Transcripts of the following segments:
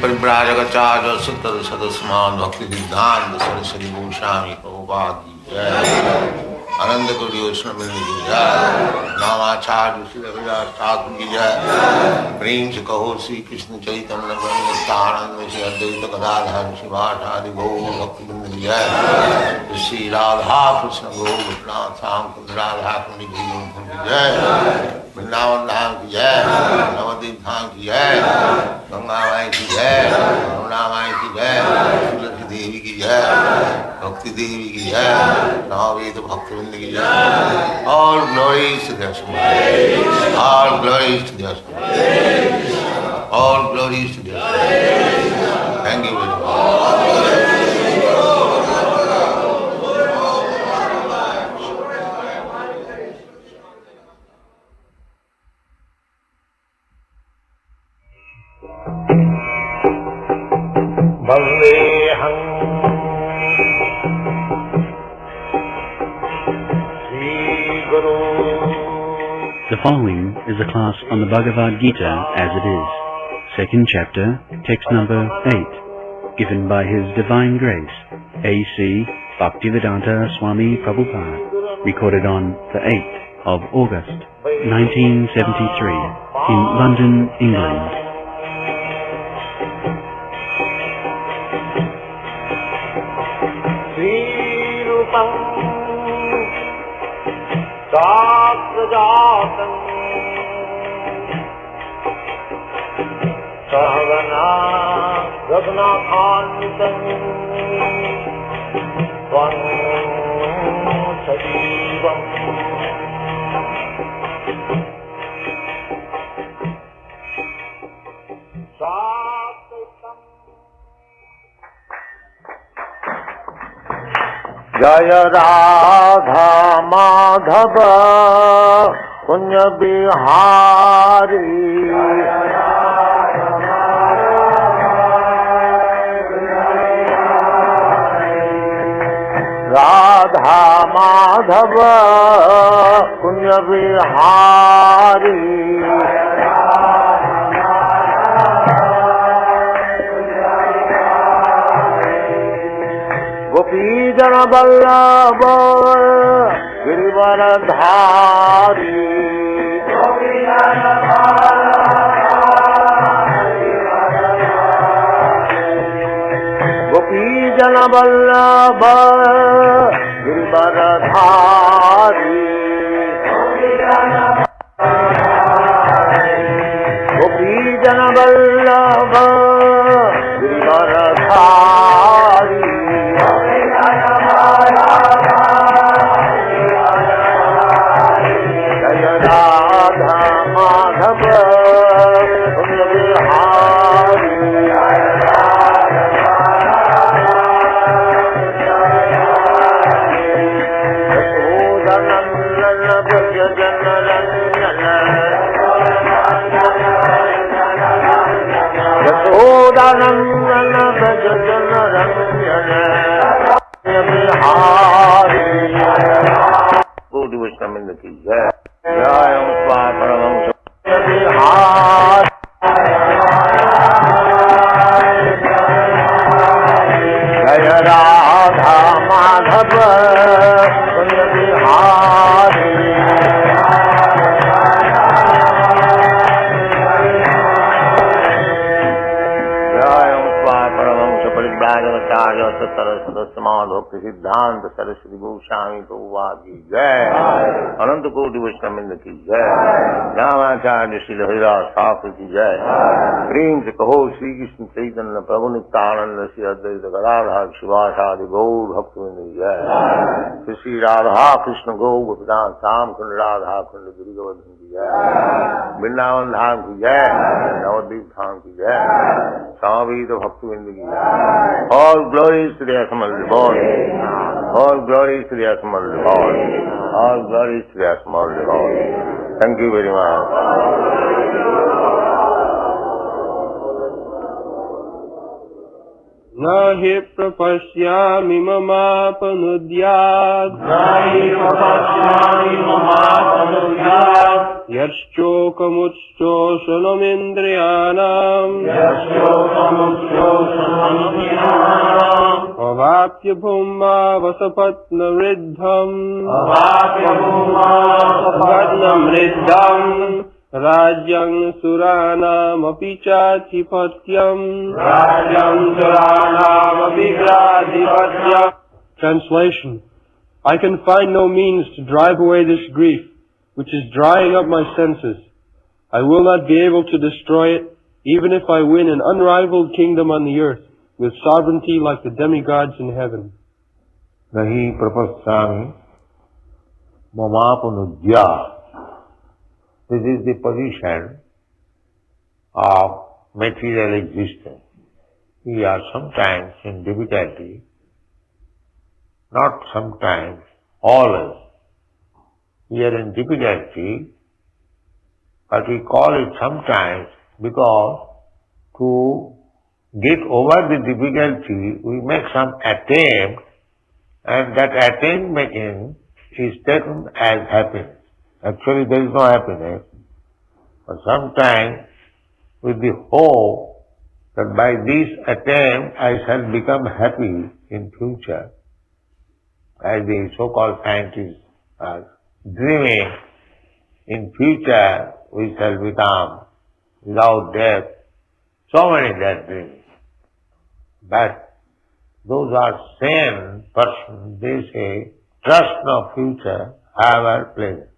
परिव्राजकाचार्य सुतर सदस्यमान भक्ति सिद्धांत सरस्वती गोस्वामी प्रभुपाद की जय। आनंद कोटि वैष्णव की जय। नामाचार्य श्री रविदास ठाकुर की जय। प्रेम से कहो श्री कृष्ण चैतन्य नित्यानंद श्री अद्वैत गदाधर शिवाचार्य गौर भक्तवृंद की जय। श्री राधा कृष्ण गोपिनाथ राधा कुंड की जय। वृंदावन धाम की जय। नवद्वीप धाम की जय। गंगा माई की जय। यमुना माई की जय। तुलसी देवी की जय। भक्ति देवी की जय। नववेद भक्तवृंद की जय। All glories to their soul. All glories to their soul. All glories to their soul. Thank you very much. Vandeham Sri Guru The following is a class on the Bhagavad Gita as it is, second chapter, text number 8, given by His Divine Grace, A.C. Bhaktivedanta Swami Prabhupada, recorded on the 8th of August, 1973, in London, England. Saksajātam Sahagana Raghunathānitam Tvam Sajivam Sakritam Jaya Radha Madhava Kunya Bihari Radha Madhava Kunya Bihari Gopi Jana Vallabha Girivaradhari Gopi Jana Vallabha Girivaradhari Gopi Jana Vallabha Girivaradhari सिद्धांत सरस्वती गोस्वामी प्रभुपाद की जय, अनंत कोटि वैष्णव की जय, रामाचार्य श्री हरिदास ठाकुर की जय। प्रेम से कहो श्री कृष्ण चैतन्य प्रभु नित्यानंद श्री अद्वैत गदाधर शिवासादि गौर भक्तवृंद की जय। श्री राधा कृष्ण गौ गोपीनाथ श्याम कुंड राधा कुंड गिरि गोवर्धन की जय, वृंदावन धाम की जय, नवद्वीप धाम की जय, समवेत भक्तवृंद की जय। All glories to the Assembled Lord. All glories to the Assembled Lord. All glories to the Assembled Lord. Thank you very much. Nahi prapashyami mamapanudyat Yashchokamutshoshanamindriyanam Avapya bhumma vasapatna riddham Rajyang Suranam Apichatipatyam Translation. I can find no means to drive away this grief, which is drying up my senses. I will not be able to destroy it, even if I win an unrivaled kingdom on the earth, with sovereignty like the demigods in heaven. Nahi prapashyami mamapanudya. This is the position of material existence. We are sometimes in difficulty, not sometimes, always. We are in difficulty, but we call it sometimes because to get over the difficulty, we make some attempt, and that attempt making is taken as happiness. Actually there is no happiness, but sometimes with the hope that by this attempt I shall become happy in future, as the so-called scientists are dreaming, in future we shall become without death. So many death dreams. But those are sane persons, they say, trust no future, however pleasant.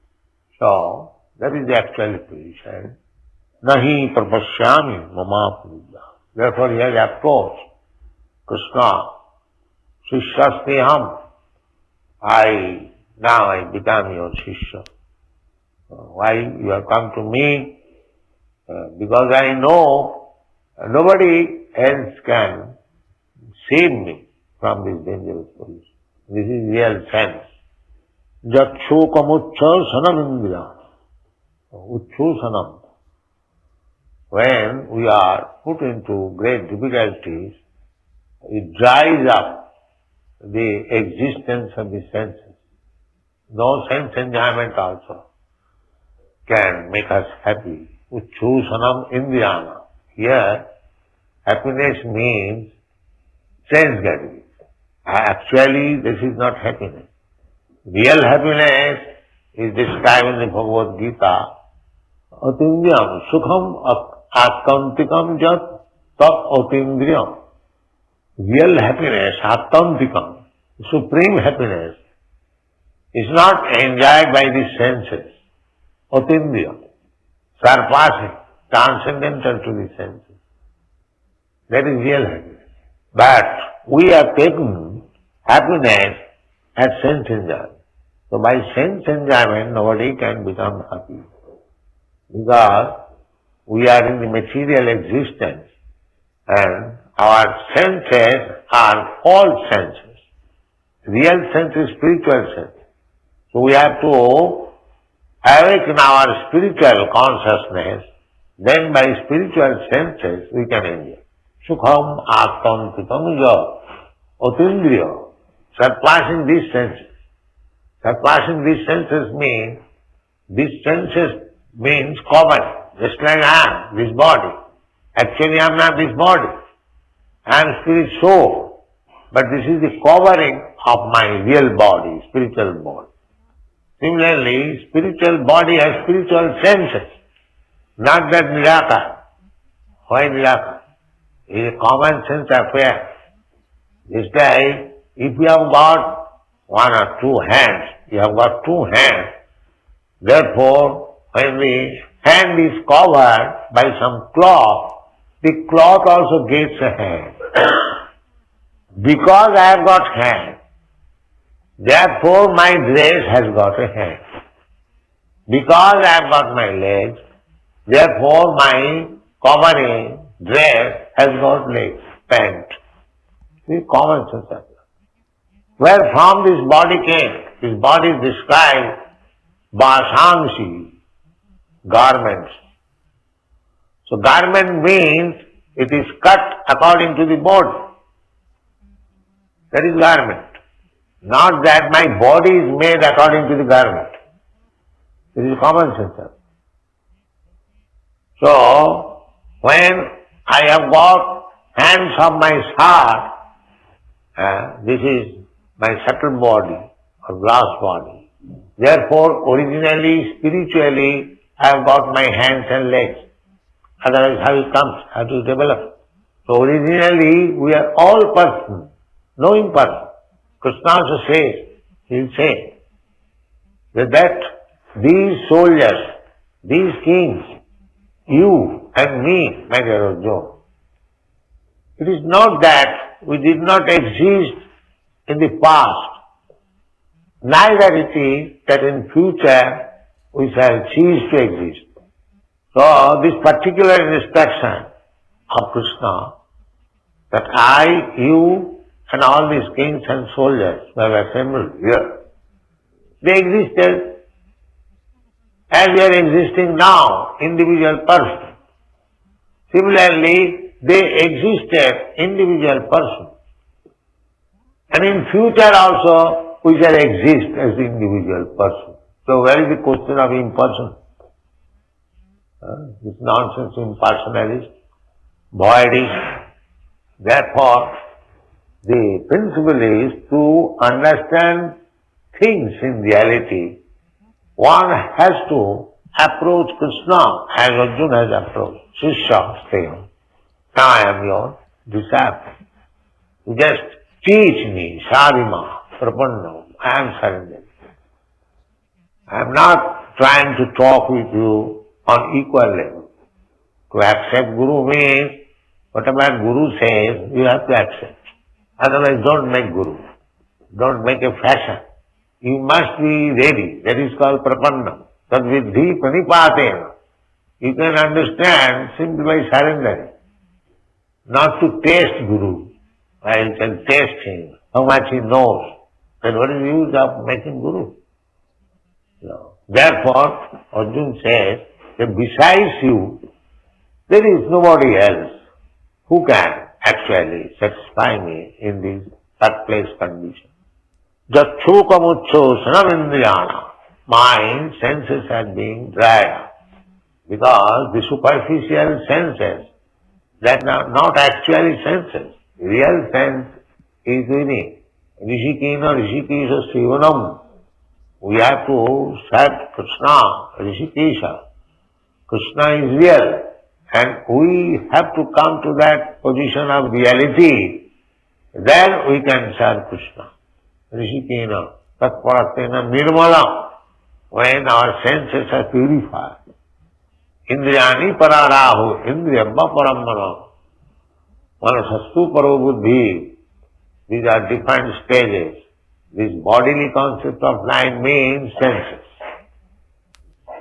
So, that is the actual position. Nahi prapashyami mama puja. Therefore he has approached Krishna. Shishyasteham. Now I become your Shishya. Why you have come to me? Because I know nobody else can save me from this dangerous position. This is real sense. Jakshokamuchchasanam indriya. Uchchosanam. When we are put into great difficulties, it dries up the existence of the senses. No sense enjoyment also can make us happy. Uchchosanam indriyana. Here, happiness means sense getting. Actually, this is not happiness. Real happiness is described in the Bhagavad Gita. Atindriyam sukham atkantikam jat tat atindriyam. Real happiness, atkantikam, supreme happiness, is not enjoyed by the senses. Atindriyam, surpassing, transcendental to the senses. That is real happiness. But we have taken happiness as sense enjoyment. So by sense enjoyment, nobody can become happy. Because we are in the material existence and our senses are false senses. Real sense is spiritual sense. So we have to awaken our spiritual consciousness, then by spiritual senses we can enjoy. Sukham atmantikam ja atindriya. Surpassing these senses. Surpassing these senses means common. Just like I am, this body. Actually I am not this body. I am spirit soul. But this is the covering of my real body, spiritual body. Similarly, spiritual body has spiritual senses. Not that nirakar. Why nirakar? It is a common sense affair. Just like if you have got one or two hands, you have got two hands. Therefore, when the hand is covered by some cloth, the cloth also gets a hand. Because I have got hand, therefore my dress has got a hand. Because I have got my legs, therefore my covering dress has got legs, pant. See, common sense. Where from this body came? This body is described Vasangsi, garments. So garment means it is cut according to the body. That is garment. Not that my body is made according to the garment. This is common sense. So, when I have got hands of my heart, this is my subtle body or glass body. Therefore, originally, spiritually, I have got my hands and legs. Otherwise, how it comes? How to develop? So originally, we are all persons, no imperson. Krishna also says, he will say, that these soldiers, these kings, you and me, my dear Arjuna, it is not that we did not exist in the past, neither it is that in future we shall cease to exist. So this particular instruction of Krishna, that I, you and all these kings and soldiers who have assembled here, they existed as we are existing now, individual person. Similarly, they existed individual person. And in future also, we shall exist as individual person. So where is the question of impersonal? This nonsense impersonalist, voidist. Therefore, the principle is to understand things in reality. One has to approach Krishna as Arjuna has approached. Shishya saying, now I am your disciple. You just teach me, Sarima, Prapanna, I am surrendered. I am not trying to talk with you on equal level. To accept Guru means, whatever Guru says, you have to accept. Otherwise don't make Guru. Don't make a fashion. You must be ready. That is called Prapanna. Tad vidhi pranipatena. You can understand simply by surrendering. Not to taste Guru. You can taste him, how much he knows. Then what is the use of making Guru? No. Therefore, Arjuna says that besides you, there is nobody else who can actually satisfy me in this third place condition. Jatsukamucho sanamindriyana. Mind, senses are being dried up. Because the superficial senses, that are not actually senses. Real sense is within. Rishikena Rishikesha Sivanam. We have to serve Krishna, Rishikesha. Krishna is real. And we have to come to that position of reality. Then we can serve Krishna. Rishikena Tatparatena Nirmala. When our senses are purified. Indriyani pararahu, indriyamma parammana. Manasastu parobuddhi. These are different stages. This bodily concept of mind means senses.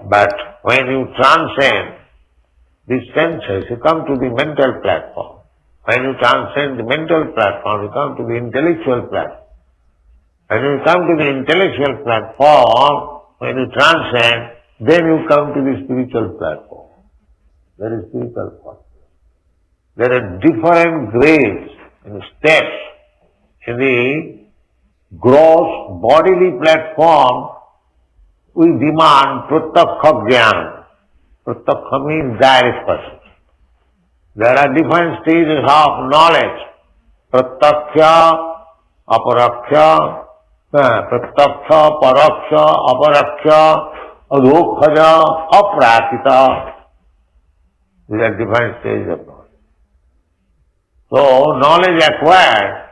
But when you transcend these senses, you come to the mental platform. When you transcend the mental platform, you come to the intellectual platform. When you come to the intellectual platform, when you transcend, then you come to the spiritual platform. There is spiritual platform. There are different grades and steps. In the gross bodily platform, we demand pratyakha jnana. Pratyakha means direct perception. There are different stages of knowledge. Pratyakha, aparaksha, pratyakha, paraksha, aparaksha, adhokhaja, aprakita. These are different stages of knowledge. So, knowledge acquired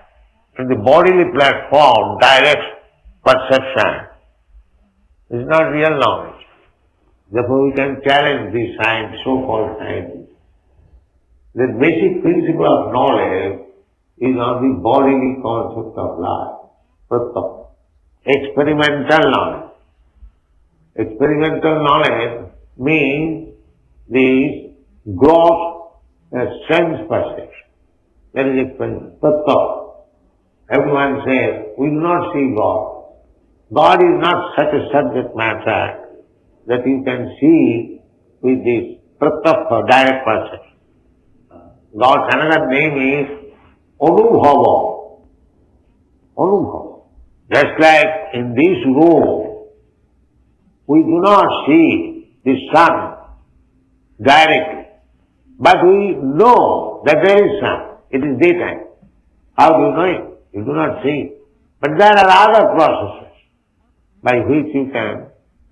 in the bodily platform, direct perception, is not real knowledge. Therefore, we can challenge these science, so-called scientists. The basic principle of knowledge is on the bodily concept of life. Pratyakha. Experimental knowledge. Experimental knowledge means the gross sense perception. That is experiment. Pratyakha. Everyone says, we do not see God. God is not such a subject matter that you can see with this pratyakha, direct perception. God's another name is Anubhava. Anubhava. Just like in this room, we do not see the sun directly, but we know that there is sun. It is daytime. How do you know it? You do not see it. But there are other processes by which you can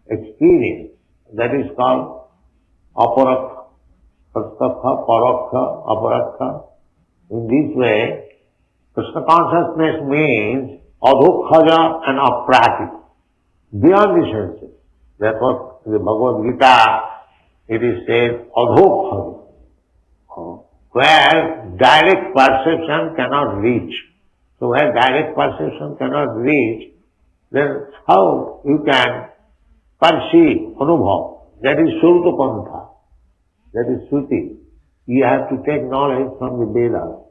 experience. That is called aparakha, pratyakha, paraksha, aparakha. In this way, Krishna consciousness means adhokhaja and aprakita, beyond the senses. Therefore, in the Bhagavad Gita, it is said adhokhaja, where direct perception cannot reach. So where direct perception cannot reach, then how you can perceive, anubhav? That is Shruta Pantha. That is Shruti. You have to take knowledge from the Vedas.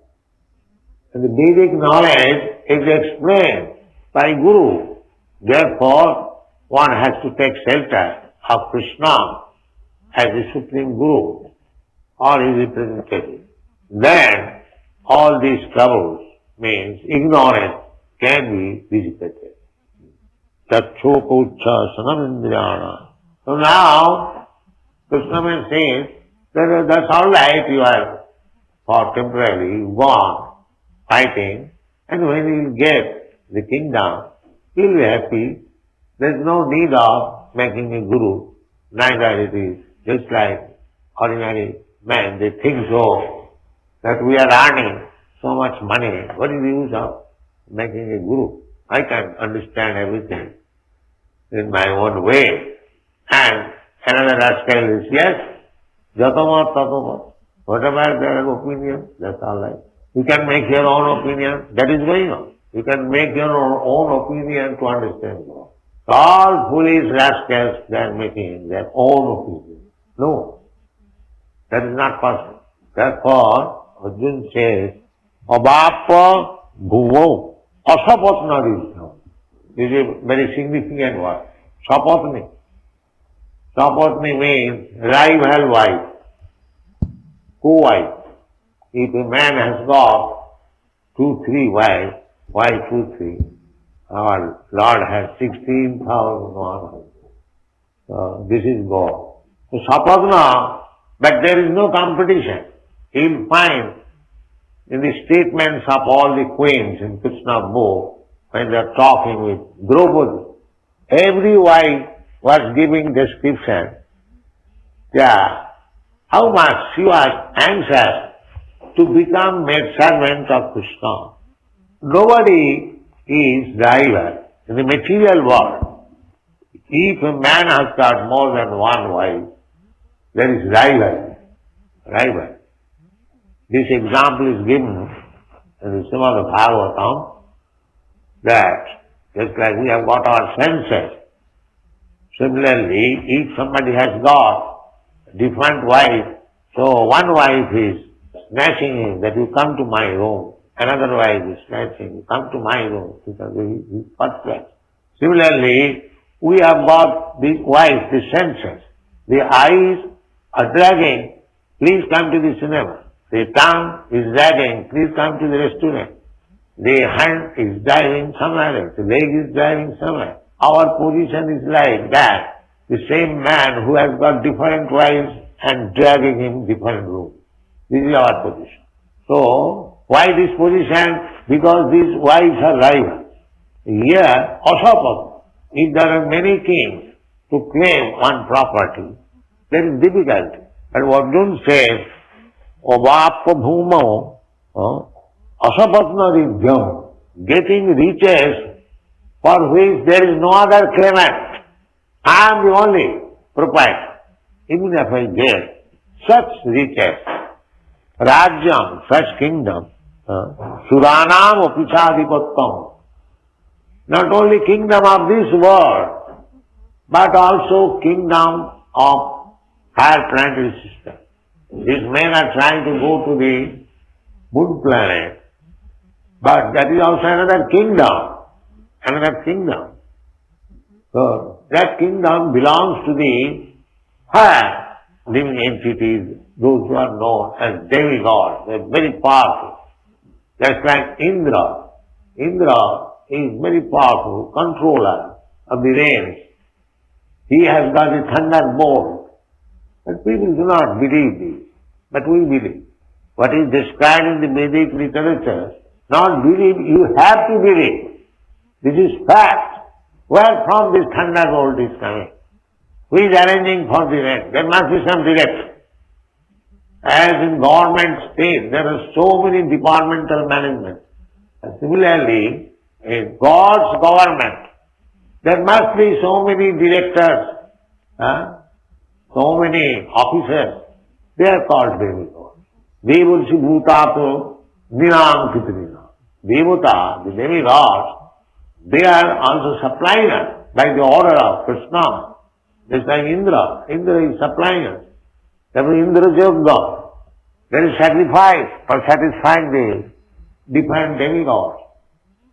And the Vedic knowledge is explained by Guru. Therefore, one has to take shelter of Krishna as the Supreme Guru or his representative. Then all these troubles means ignorance can be dissipated. Tachokocha Sanamindriyana. So now, Krishna may say, that's all right, you are for temporarily gone, fighting, and when you get the kingdom, you'll be happy. There's no need of making a guru. Neither it is just like ordinary men, they think so, that we are earning so much money. What is the use of making a guru? I can understand everything in my own way. And another rascal is, yes, jatamat tatamat. Whatever their opinion, that's all right. You can make your own opinion, that is going on. You can make your own opinion to understand God. All foolish rascals, they are making their own opinion. No, that is not possible. Therefore, Arjuna says, Abhapa bhuvo asapatnaristham. This is a very significant word. Sapatni. Sapatni means rival wife, co-wife. If a man has got 2-3 wives, why 2-3? Our Lord has 16,000 wives. So this is God. So sapatna, but there is no competition. You'll find in the statements of all the queens in Krishna book, when they are talking with Draupadi, every wife was giving description. Yeah, how much she was anxious to become maid servant of Krishna. Nobody is driver in the material world. If a man has got more than one wife, there is rival. Rival. This example is given in the Srimad Bhagavatam that just like we have got our senses, similarly, if somebody has got different wife, so one wife is snatching him that you come to my room, another wife is snatching, you come to my room, because he is perfect. Similarly, we have got the wife, the senses, the eyes are dragging, please come to the cinema. The tongue is dragging, please come to the restaurant. The hand is driving somewhere else, the leg is driving somewhere. Our position is like that. The same man who has got different wives and dragging him different rooms. This is our position. So, why this position? Because these wives are rivals. Here, asapatna. If there are many kings to claim one property, there is difficulty. And what Arjuna says, Obappa bhumo asapatna riddhyam, getting riches for which there is no other claimant. I am the only proprietor. Even if I get such riches, Rajyam, such kingdom, Suranam apichadipattam, not only kingdom of this world, but also kingdom of higher planetary system. These men are trying to go to the moon planet, but that is also another kingdom, another kingdom. So that kingdom belongs to the higher living entities, those who are known as demigods. They are very powerful. Just like Indra. Indra is very powerful controller of the rains. He has got a thunderbolt. But people do not believe this. But we believe. What is described in the Vedic literature, not believe, you have to believe. This is fact. Where from this thunderbolt is coming? Who is arranging for the rain? There must be some direction. As in government state, there are so many departmental management. And similarly, in God's government, there must be so many directors, so many officers. They are called demigods. Devansi bhutato ninam kitrina. Devata, the demigods, they are also supplying us by the order of Krishna. Just like Indra. Indra is supplying us. There is Indra Yagya. There is sacrifice for satisfying the different demigods.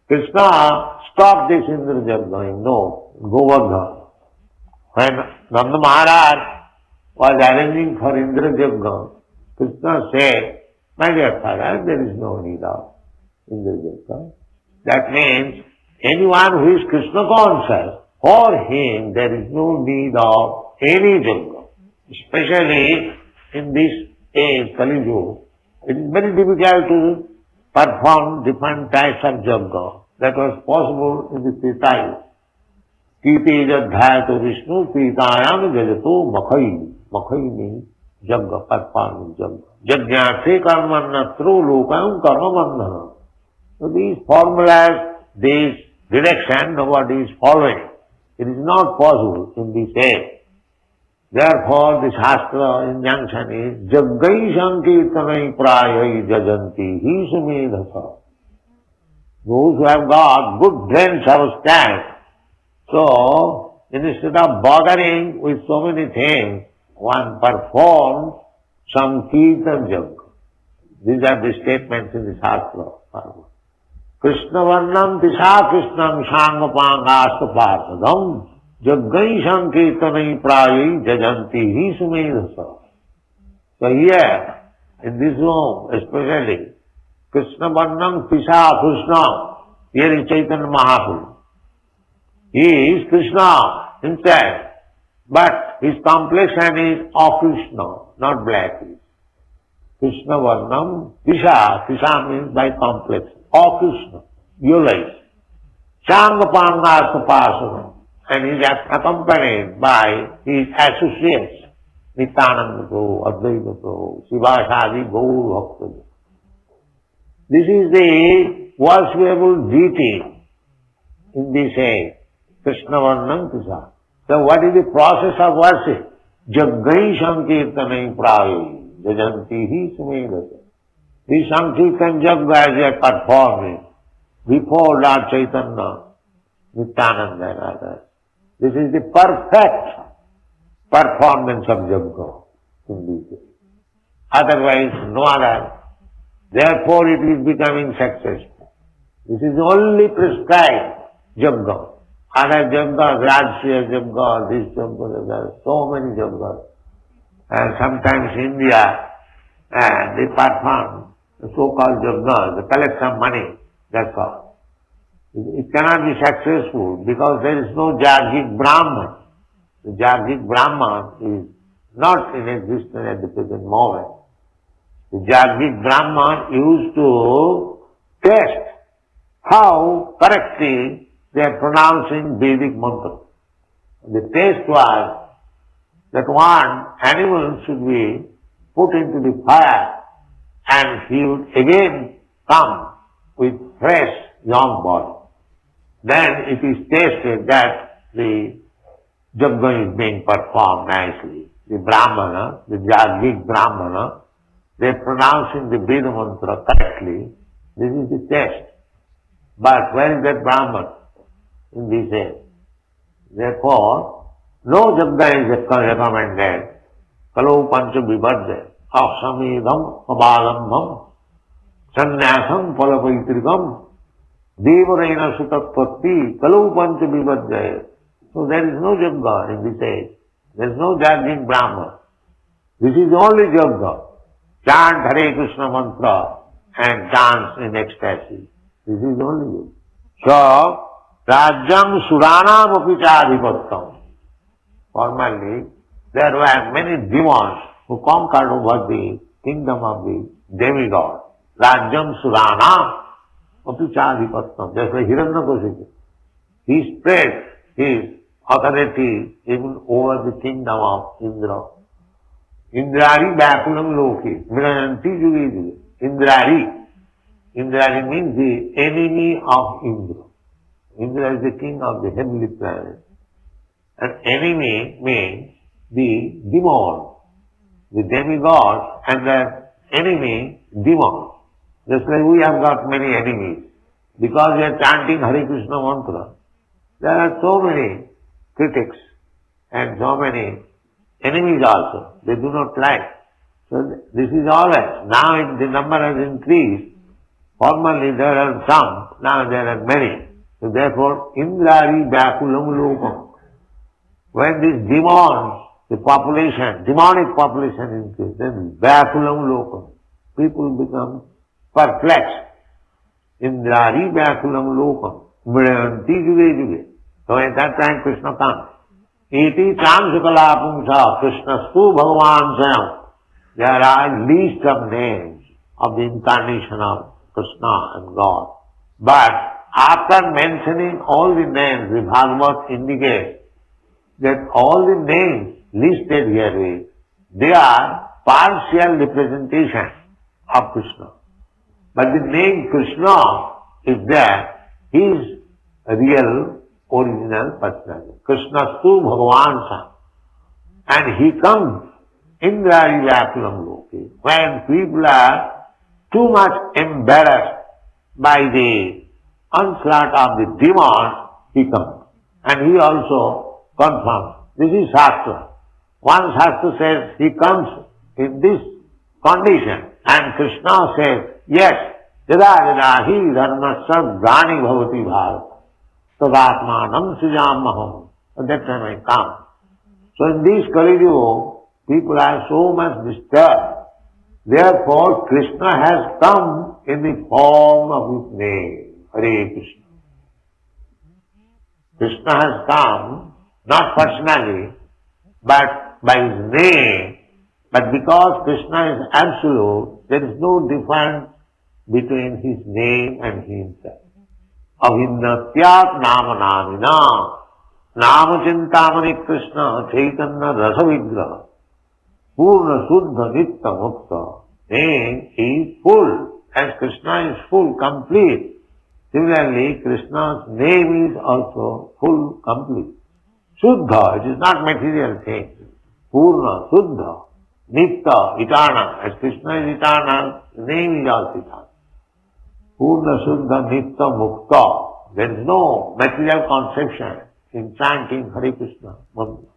Krishna stopped this Indra Yagya. No, Govardhan. When Nanda Maharaj was arranging for Indra Yagya, Krishna said, my dear father, there is no need of Indra Yagya. That means anyone who is Krishna conscious, For him there is no need of any yajna. Especially in this age, Kali Yuga, it is very difficult to perform different types of yajna. That was possible in the Treta Yuga. Kiti jadhyato Vishnu pitayam jajato makhai. Makhai means yajna, performing yajna. Yajnate karmanatro lokayam karmabandhana. So these formulas, this direction, nobody is following. It is not possible in this age. Therefore, the Shastra injunction is Jaggai Sankirtanai Prayai Jajanti Hi Sumedhasa. Those who have got good brains understand. So, instead of bothering with so many things, one performs some Kirtan Jagga. These are the statements in the Shastra. Krishna Varnam Tisha Krishnam Shangapangastu Parsadam Jaggai Sankirtanai Prayai Jajanti Hi Sumedhasa. So here, in this room especially, Krishna Varnam Tisha Krishna, here is Chaitanya Mahaprabhu. He is Krishna himself, but his complexion is of Krishna, not black. Krishna Varnam Tisha, Tisha means by complexion, of Krishna, Yulais. Shangapangastu Parsadam. And he is accompanied by his associates, Nityananda Prabhu, Advaita Prabhu, Sivasadi, Gaur Bhakta. This is the worshipable deity in this age, Krishna Varnam Tisha. So what is the process of worship? Jaggai Sankirtanai Prayai Jajanti Hi Sumedhasa. This Sankirtan Jagga as they are performing before Lord Chaitanya, Nityananda and others. This is the perfect performance of Jagga in this way. Otherwise, no other. Therefore, it is becoming successful. This is only prescribed Jagga. Other Jaggas, Rajsya Jagga, this Jagga, there are so many Jaggas. And sometimes India, they perform the so-called Jagga, the collection of money, that's all. It cannot be successful because there is no Jagik Brahman. The Jagik Brahman is not in existence at the present moment. The Jagik Brahman used to test how correctly they are pronouncing Vedic mantra. The test was that one animal should be put into the fire and he would again come with fresh young body. Then it is tasted that the Jagga is being performed nicely. The Brahmana, the Jagik Brahmana, they are pronouncing the Veda mantra correctly. This is the test. But where is that Brahman in this age? Therefore, no Jagga is recommended. Kalau pancha vibhadde, asamidam abadambam, sannyasam palapaitrikam, devarena sutatpatti, kalau pancha vibhadde. So there is no Jagga in this age. There is no Jagik Brahman. This is the only Jagga. Chant Hare Krishna mantra and dance in ecstasy. This is the only Jagga. So, Rajyam Suranam Apichadipattam. Formerly, there were many demons who conquered over the kingdom of the demigod. Rajyam Suranam Apichadipattam. That's why Hiranyakashipu. He spread his authority even over the kingdom of Indra. Indrari Bakulam Loki. Mirayanti Jugi Jugi. Indrari. Indrari means the enemy of Indra. Indra is the king of the heavenly planet. And enemy means the demon, the demigod and the enemy demon. Just like we have got many enemies. Because we are chanting Hare Krishna mantra, there are so many critics and so many enemies also. They do not like. So this is always. Now the number has increased. Formerly there are some, now there are many. So therefore, Indrari Vyakulam Lokam. When these demons, the population, demonic population increases, then Vyakulam Lokam. People become perplexed. Indrari Vyakulam Lokam. Mriyanti Juge Juge. So at that time Krishna comes. Iti Chamsukala Pumsa Krishna Stu Bhagavan Sayam. There are list of names of the incarnation of Krishna and God. But after mentioning all the names, the Bhagavad indicates that all the names listed here, they are partial representation of Krishna. But the name Krishna is there, his real original personality. Krishna Stu Bhagavan Sam. And he comes in the Vyakulam Loki. When people are too much embarrassed by the onslaught of the demons, he comes. And he also confirms. This is Shastra. One Shastra says he comes in this condition. And Krishna says, yes, yada yada hi dharmasya grani bhavati bharat tadatmanam sujamaham. At that time I come. So in this Kali Yuga, people are so much disturbed. Therefore, Krishna has come in the form of his name, Hare Krishna. Krishna has come not personally, but by his name. But because Krishna is absolute, there is no difference between his name and himself. Avinnatyat nama namina nama chintamani Krishna chaitanya rasa vigraha purna suddha nitta mukta. Name is full, as Krishna is full, complete. Similarly, Krishna's name is also full, complete. Suddha, it is not material thing. Purna, Suddha, Nitta, eternal. As Krishna is eternal, his name is also eternal. Purna, Suddha, Nitta, Mukta. There is no material conception in chanting Hare Krishna mantra.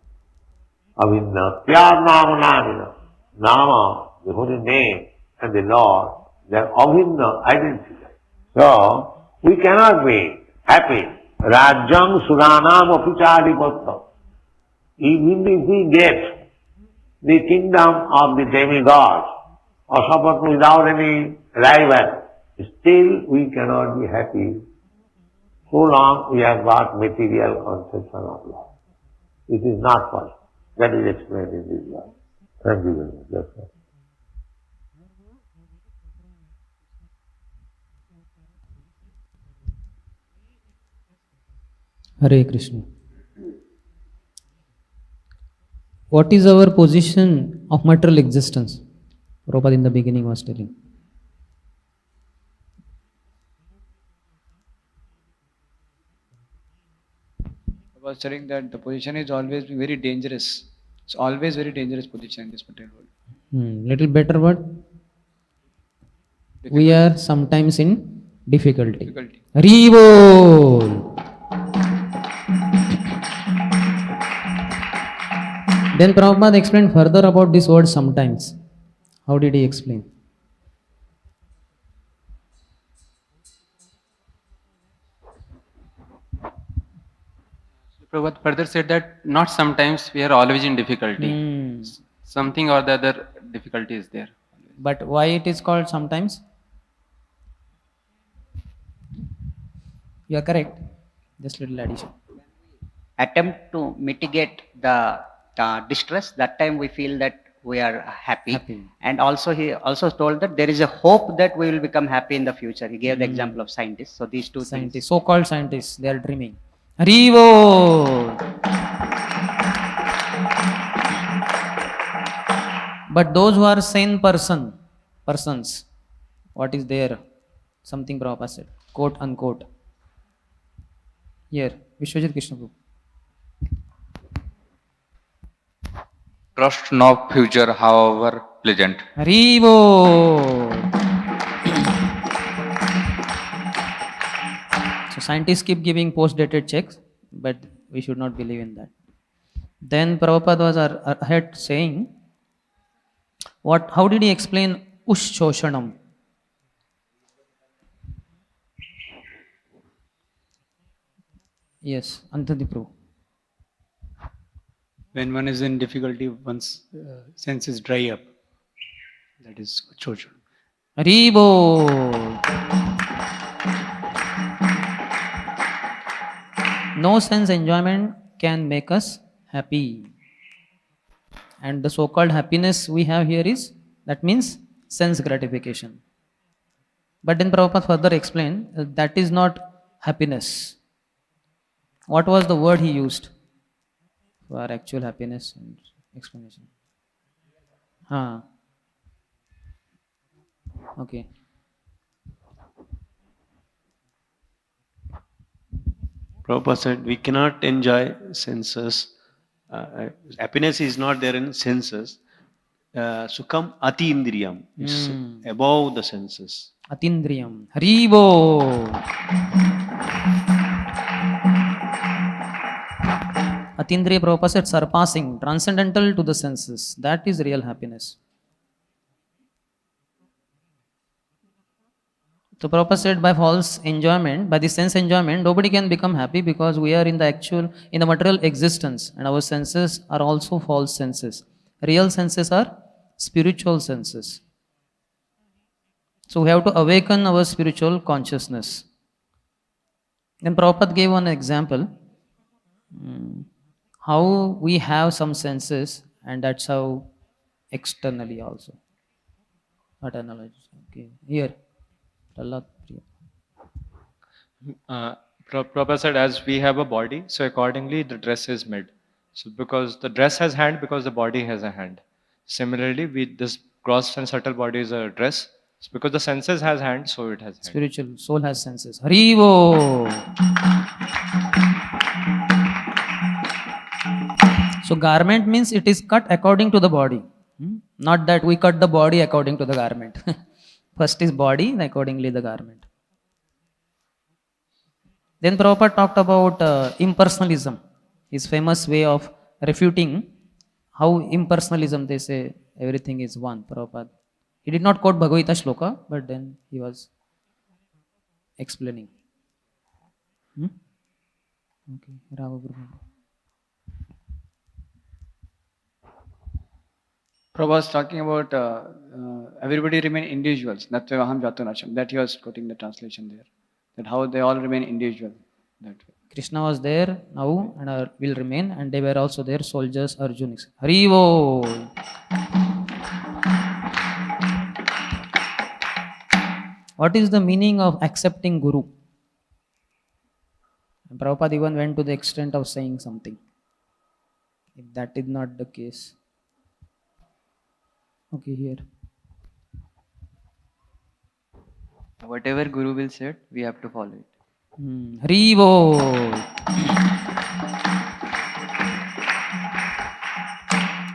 Avinna, Tyar Nama Namina. Nama, the holy name, and the Lord, they are avinna, identical. So, we cannot be happy. Rajyam Suranam Apichadipattam. Even if we get the kingdom of the demigods, or suppose without any rival, still we cannot be happy so long we have got material conception of love. It is not possible. That is explained in this verse. Thank you very much. That's all. Hare Krishna. What is our position of material existence? Prabhupada in the beginning was telling. I was telling that the position is always very dangerous. It's always very dangerous position in this material world. Little better word. We are sometimes in difficulty. Revol. Then Prabhupada explained further about this word sometimes. How did he explain? Prabhupada further said that not sometimes, we are always in difficulty. Something or the other difficulty is there. But why it is called sometimes? You are correct. Just little addition. Attempt to mitigate the distress, that time we feel that we are happy. And also he also told that there is a hope that we will become happy in the future. He gave the example of scientists. So these two scientists, so-called scientists, they are dreaming. Harivo! But those who are sane persons, what is there? Something Prabhupada said, quote unquote. Here, Vishwajit Krishna Prabhu. Trust no future, however pleasant. Harivo! So scientists keep giving post-dated checks, but we should not believe in that. Then Prabhupada was ahead saying, how did he explain Ushoshanam? Yes, Antadi Prabhu. When one is in difficulty, one's senses dry up. That is Ushoshanam. Haribo! no sense enjoyment can make us happy. And the so-called happiness we have here is, that means sense gratification. But then Prabhupada further explained that is not happiness. What was the word he used for actual happiness and explanation? Okay. Prabhupada said we cannot enjoy senses. Happiness is not there in senses. Sukham ati indriyam is above the senses. Atindriyam. Haribo. Atindriya, Prabhupada said, surpassing, transcendental to the senses. That is real happiness. So Prabhupada said, by false enjoyment, by the sense enjoyment, nobody can become happy, because we are in the material existence, and our senses are also false senses. Real senses are spiritual senses. So we have to awaken our spiritual consciousness. Then Prabhupada gave one example, how we have some senses, and that's how externally also. What analogy? Okay, here. Prabhupada said, as we have a body, so accordingly the dress is made. So because the dress has hand, because the body has a hand. Similarly, this gross and subtle body is a dress. So because the senses has hand, so it has hand. Spiritual soul has senses. Haribo. So garment means it is cut according to the body. Not that we cut the body according to the garment. First is body, accordingly the garment. Then Prabhupada talked about impersonalism, his famous way of refuting how impersonalism, they say everything is one. Prabhupada, he did not quote Bhagavad Gita shloka, but then he was explaining. Okay, Rava Guru. Prabhupada was talking about everybody remain individuals. Natyavaham jatunacham. That he was quoting the translation there. That how they all remain individual. That way. Krishna was there now and will remain, and they were also there, soldiers, Arjunis. Harivo. What is the meaning of accepting Guru? And Prabhupada even went to the extent of saying something. If that is not the case. Okay, here. Whatever Guru will say, we have to follow it. Haribo.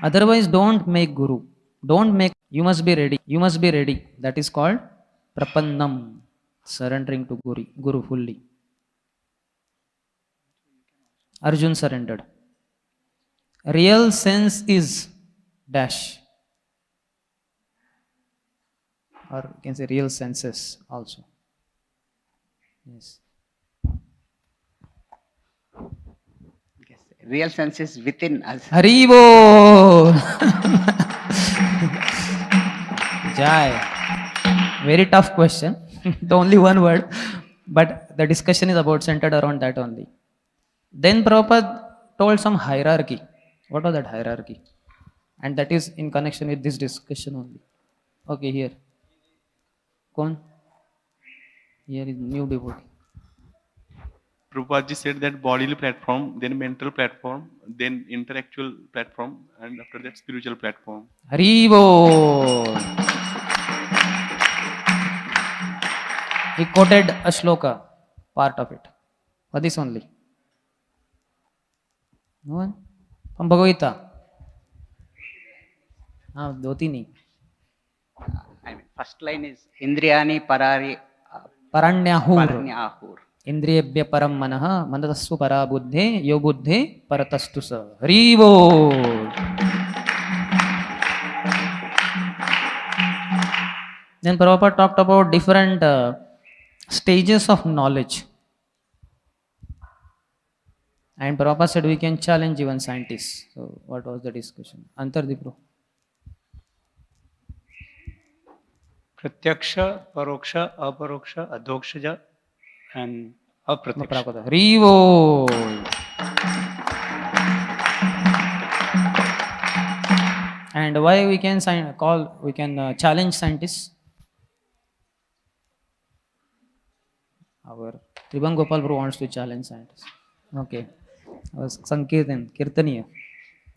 Otherwise, don't make Guru. Don't make. You must be ready. You must be ready. That is called Prapannam. Surrendering to Guru fully. Arjun surrendered. Real sense is dash. Or you can say real senses also. Yes. Yes. Real sense is within us. Haribo! Jai. Very tough question. The only one word. But the discussion is about centered around that only. Then Prabhupada told some hierarchy. What was that hierarchy? And that is in connection with this discussion only. Okay, here. Kon? Here is new devotee. Prabhupada said that bodily platform, then mental platform, then intellectual platform, and after that spiritual platform. Haribo! He quoted a shloka, part of it. For this only. No one? From Bhagavad Gita. Doti nahi. First line is Indriyani Paranyahur. Indriyebhya param manaha manatasu para buddhe yo buddhe paratastu sa. Haribo. Then Prabhupada talked about different stages of knowledge. And Prabhupada said we can challenge even scientists. So what was the discussion? Antardipro. Pratyaksha, Paroksha, Aparoksha, Adhokshaja, and Apratyaksh. Prabhupada. Harivo. And why we can challenge scientists? Our Tribhuvan Gopal Bro wants to challenge scientists. Okay. Sankirtan, Kirtaniya.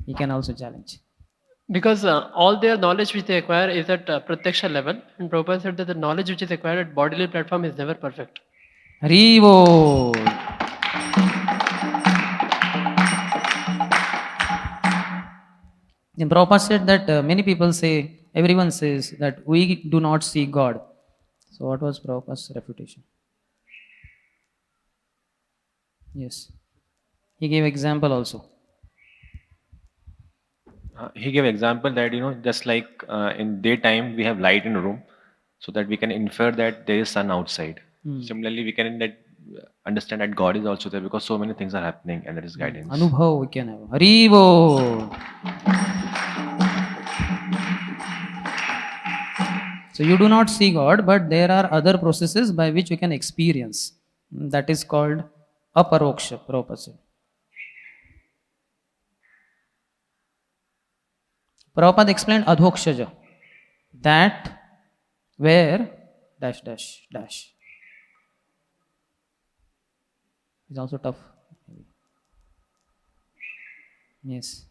He can also challenge. Because all their knowledge which they acquire is at pratyaksha level, and Prabhupada said that the knowledge which is acquired at bodily platform is never perfect. Harivo. Then Prabhupada said that many people say, everyone says that we do not see God. So what was Prabhupada's refutation? Yes. He gave example also. He gave example that, just like in daytime we have light in a room, so that we can infer that there is sun outside. Similarly, we can understand that God is also there, because so many things are happening and there is guidance. Anubhav we can have. Harivo. So you do not see God, but there are other processes by which we can experience. That is called aparoksha, Prabhupada said. Prabhupada explained adhokshaja, that where dash dash dash. It's also tough. Yes.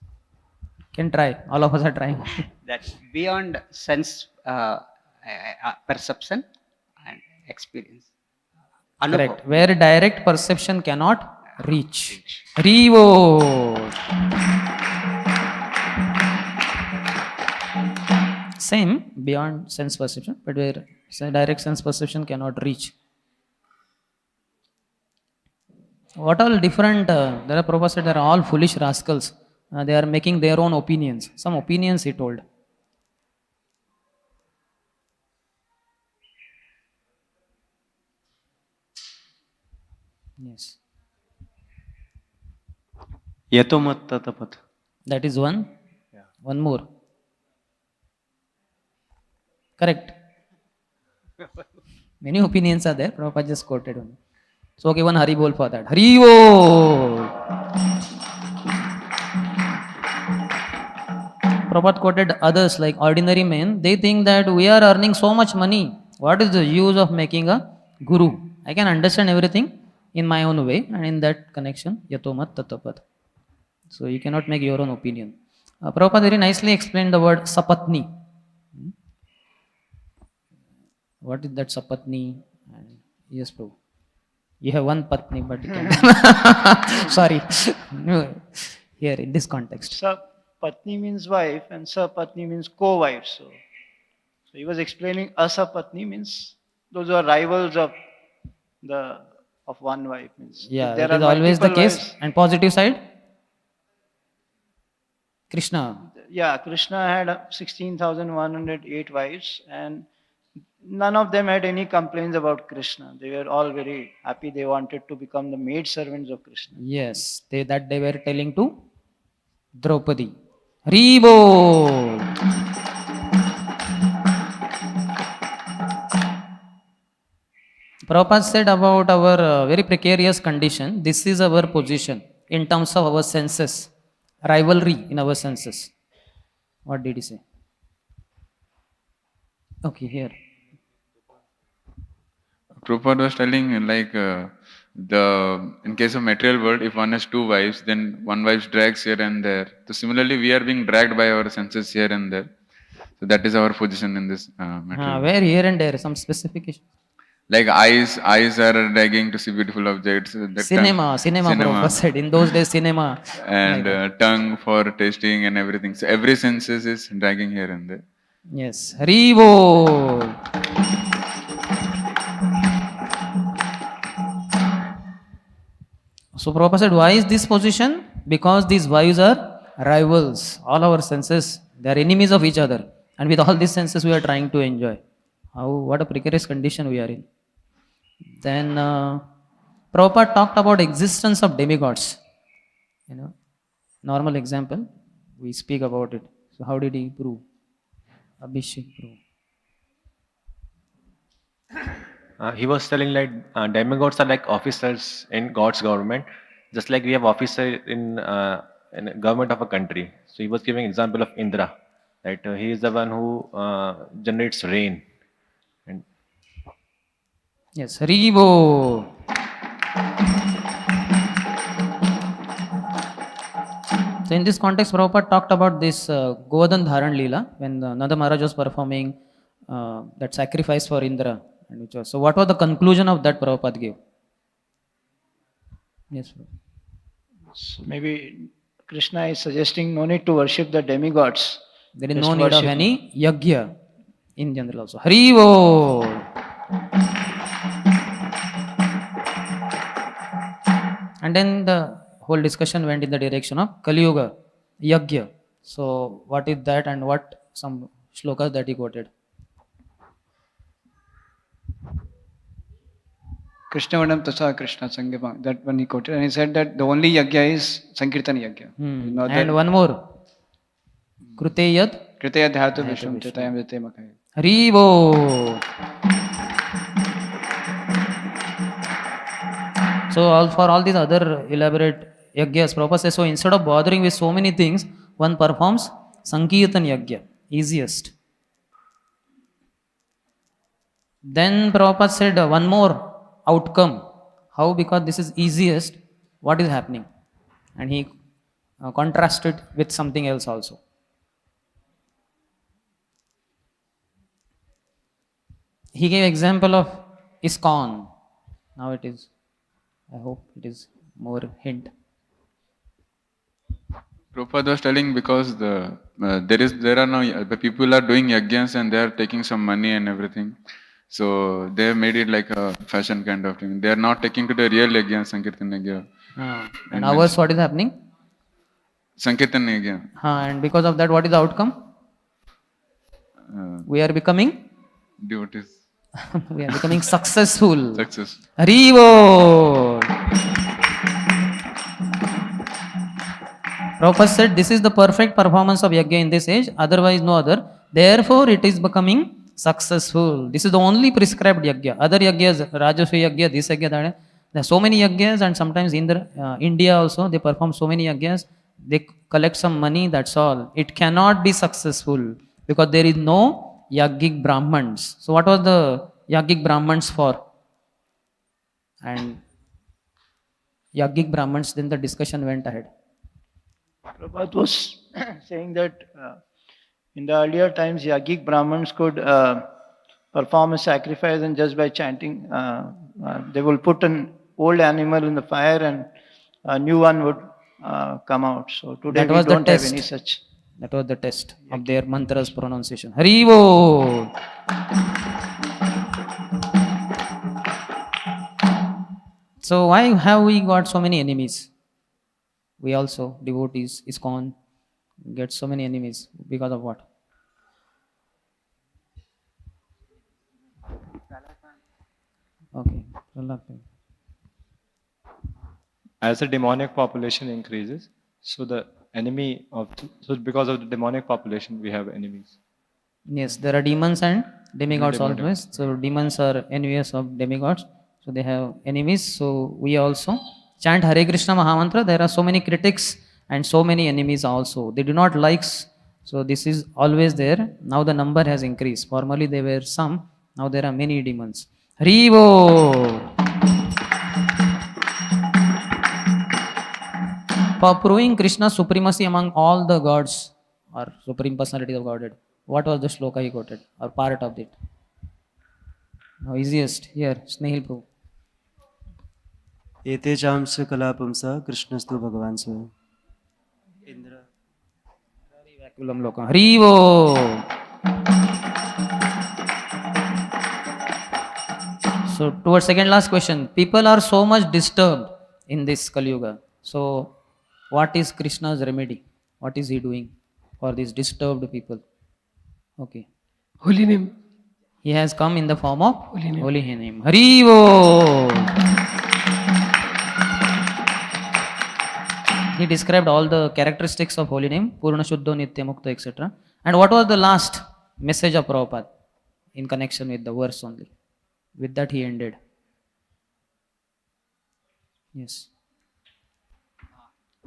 Can try. All of us are trying. That's beyond sense perception and experience. Correct. Where direct perception cannot reach. Harivo. Same, beyond sense perception, but where direct sense perception cannot reach. What all different, there are Prabhupada said, they are all foolish rascals. They are making their own opinions. Some opinions he told. Yes. Yatomat tatapat. That is one. Yeah. One more. Correct. Many opinions are there. Prabhupada just quoted one. So okay, one Hari Bol for that. Hari Bol. Prabhupada quoted others like ordinary men. They think that we are earning so much money. What is the use of making a guru? I can understand everything in my own way, and in that connection, yatomat tatapat. So you cannot make your own opinion. Prabhupada very nicely explained the word sapatni. What is that sapatni? Yes, Prabhu. You have one patni, but you can. Sorry. Here in this context. Sapatni means wife and sapatni means co-wife. So he was explaining asapatni means those who are rivals of one wife. Means yeah, that is always the case. Wives, and positive side? Krishna. Yeah, Krishna had 16,108 wives, and none of them had any complaints about Krishna. They were all very happy. They wanted to become the maid servants of Krishna. Yes, they were telling to Draupadi. Haribo! Prabhupada said about our very precarious condition, this is our position in terms of our senses, rivalry in our senses. What did he say? Okay, here. Prabhupada was telling in case of material world, if one has two wives, then one wife drags here and there. So similarly, we are being dragged by our senses here and there. So that is our position in this material. Where here and there? Some specification. Like eyes are dragging to see beautiful objects. Cinema, Prabhupada said. In those days, cinema. And tongue for tasting and everything. So every senses is dragging here and there. Yes. Haribo. So Prabhupada said, why is this position? Because these wives are rivals. All our senses, they are enemies of each other. And with all these senses, we are trying to enjoy. What a precarious condition we are in. Then Prabhupada talked about existence of demigods. Normal example, we speak about it. So how did he prove? Abhishek prove. he was telling like demigods are like officers in God's government, just like we have officer in a government of a country. So he was giving example of Indra, that he is the one who generates rain. And Yes, Haribo. So in this context, Prabhupada talked about this Govardhan Dharan Leela when Nanda Maharaj was performing that sacrifice for Indra. And which was, so what was the conclusion of that Prabhupada gave? Yes. So maybe Krishna is suggesting no need to worship the demigods. There is Just no need of worship any yagya in general also. Haribo. And then the whole discussion went in the direction of Kali Yuga, yagya. So what is that and what some shlokas that he quoted? Krishna Vanam Tasa Krishna Sangama, that one he quoted, and he said that the only yagya is Sankirtan yagya. And one more. Krute yad? Krite yad dhatu vishram chetayam jate makhaya. Haribo. So for all these other elaborate yagyas, Prabhupada says, so instead of bothering with so many things, one performs Sankirtan yagya, easiest. Then Prabhupada said one more outcome. How? Because this is easiest, what is happening? And he contrasted with something else also. He gave example of ISKCON. Now it is, I hope it is more hint. Prabhupada was telling because there are no the people are doing yajnas and they are taking some money and everything. So they have made it like a fashion kind of thing. They are not taking to the real yajna, Sankirtan yajna. And ours, what is happening? Sankirtan yajna. And because of that, what is the outcome? We are becoming devotees. We are becoming successful. Success. Haribo. Prabhupada said this is the perfect performance of yajna in this age, otherwise no other. Therefore, it is becoming successful. This is the only prescribed yajna. Other yajnas, Rajasvi yajna, this yajna, that. There are so many yajnas, and sometimes in India also they perform so many yajnas. They collect some money, that's all. It cannot be successful because there is no Yaggic Brahmans. So what was the Yaggic Brahmans for? And Yaggic Brahmans, then the discussion went ahead. Prabhupada was saying that in the earlier times, Yaggic Brahmins could perform a sacrifice, and just by chanting, they will put an old animal in the fire and a new one would come out. So today we don't have any such. That was the test of their mantras pronunciation. Haribo. So why have we got so many enemies? We also, devotees, ISKCON, get so many enemies. Because of what? Okay. As the demonic population increases, so the enemy of so because of the demonic population we have enemies. Yes, there are demons and demigods always. So demons are envious of demigods, so they have enemies. So we also chant Hare Krishna Mahamantra. There are so many critics and so many enemies also. They do not like. So this is always there. Now the number has increased. Formerly there were some. Now there are many demons. Haribo. For proving Krishna's supremacy among all the gods or supreme personality of Godhead, what was the shloka he quoted or part of it? Now easiest here, Snehil Prabhu. Ete chamsa kalapamsa Krishnastu Bhagavan Swayam. Indra. Vaculam Lokam. Harivo. So towards second last question, people are so much disturbed in this Kali Yuga. So what is Krishna's remedy? What is he doing for these disturbed people? Okay. Holy name. He has come in the form of holy name. Harivo. He described all the characteristics of holy name, Purna Shuddho, Nitya Mukta, etc. And what was the last message of Prabhupada in connection with the verse only? With that he ended. Yes.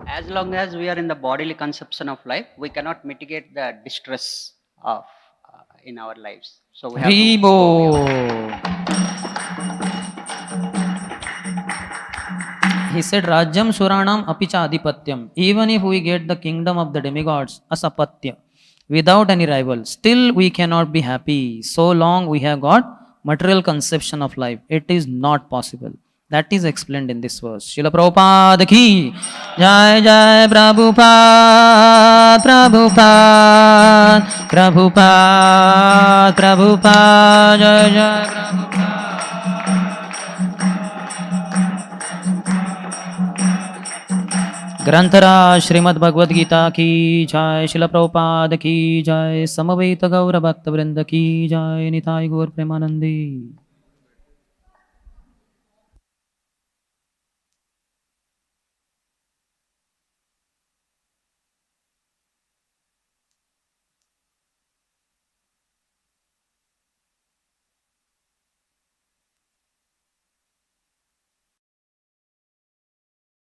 As long as we are in the bodily conception of life, we cannot mitigate the distress of in our lives. So we have to go beyond. He said, Rajyam Suranam Apicha Adipatyam. Even if we get the kingdom of the demigods, Asapatya, without any rival, still we cannot be happy. So long we have got material conception of life. It is not possible. That is explained in this verse. Srila Prabhupada ki Jai Jai Prabhupada, Prabhupada, Prabhupada, Prabhupada, Jai Jai Prabhupada. ग्रंथराज Shrimad Bhagavad Gita की जय, श्रील प्रभुपाद की जय, समवेत गौर भक्त वृंद की जय, निताय गौर प्रेमानंदी।